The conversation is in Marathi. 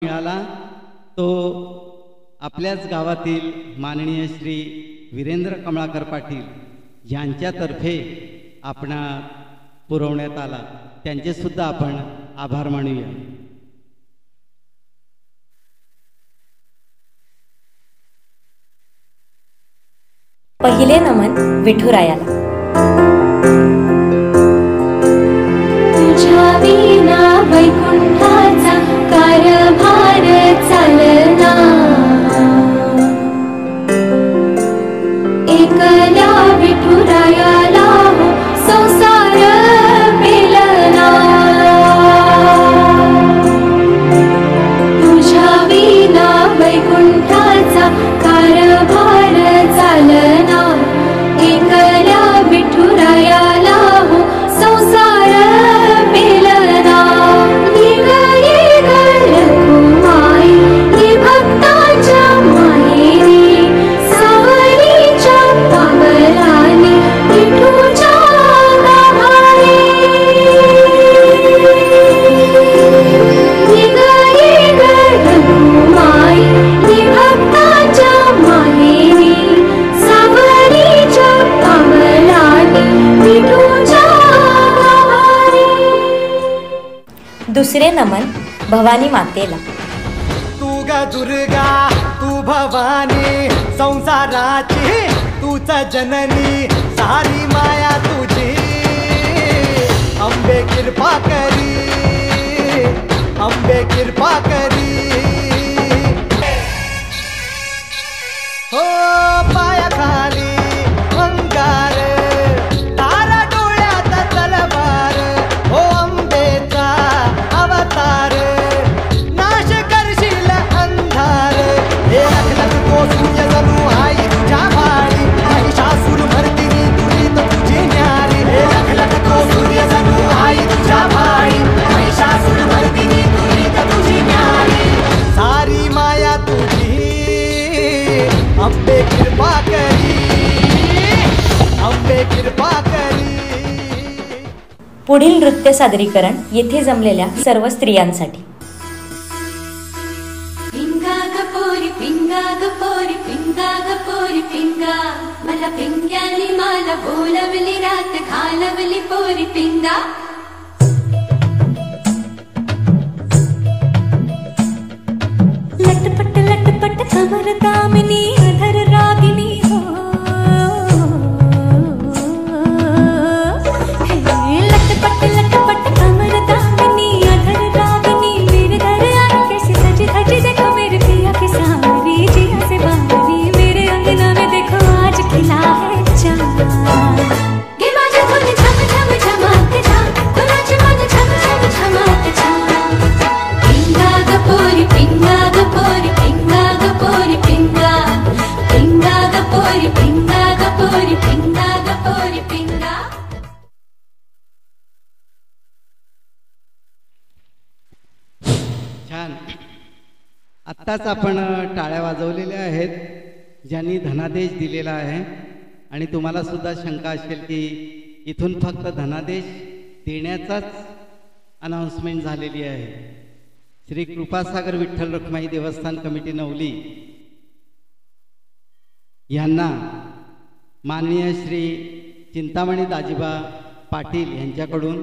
मिळाला तो आपल्याच गावातील माननीय श्री वीरेंद्र कमळाकर पाटील यांच्यातर्फे आपणा पुरवण्यात आला। त्यांचे सुद्धा आपण आभार मानूया। पहिले नमन विठुरायाला। तुझ्या विना वैकुंठाचा कारभार चालना, एकल्या विठुरायाला संसार पेलना। तुझ्या विना वैकुंठाचा कारभार चालना, एकल्या विठुरायाला संसार पेलना। ये रखुमाई ये भक्तांच्या माहेरी, सावरीच्या पावलाने विठूच्या गाभारी। ये रखुमाई ये भक्तांच्या माहेरी, सावरीच्या पावलाने विठूच्या गाभारी। दुसरे नमन भवानी मातेला। तू ग दुर्गा तू भवानी संसाराची, तूच जननी सारी माया तुझी। अंबे कृपा करी, अंबे कृपा करी। हो पायाखाली अंगार, तारा डोळ्यात तलवार। हो अंबेचा अवतार, नाश करशील अंधार। हे अखिलात तो सूर्य जणू आई तुझ्या भाळी, महिषासूर मर्दिनी तुझी तर तुझी न्यारी। हे अखिलात तो सूर्य जणू आई तुझ्या भाळी, महिषासूर मर्दिनी तुझी तर तुझी न्यारी। सारी माया तुझी अंबे कृपा करी, अंबे कृपा करी। पुढील नृत्य सादरीकरण येथे जमलेल्या सर्व स्त्रियांसाठी। पिंगा ग पोरी पिंगा ग पोरी पिंगा ग पोरी पिंगा, मला पिंग्यानी मला बोलवली रात घालवली पोरी पिंगा। लटपट लटपट कमर दामिनी अधर रागिनी हो, हे लटपट लटपट कमर दामिनी अधर रागिनी, मेरे घर आई कैसी सजी धजी, देखो मेरे पिया की सारी जिया से बारी। मेरे अंगना में देखो आज खिला है चांद, गे माझ्या धुन झम झम झमाक झम, कुणाची मन झम झम झमाक झम। पिंगा ग पोरी पिंगा ग पोरी पिंगा ग पोरी पिंगा, पिंगा ग पोरी पिंगा ग पोरी पिंगा ग पोरी पिंगा। छान। आत्ताच आपण टाळ्या वाजवलेल्या आहेत ज्यांनी धनादेश दिलेला आहे। आणि तुम्हाला सुद्धा शंका असेल की इथून फक्त धनादेश देण्याचाच अनाउन्समेंट झालेली आहे। श्री कृपासागर विठ्ठल रखुमाई देवस्थान कमिटी नवली यांना माननीय श्री चिंतामणी दाजीबा पाटील यांच्याकडून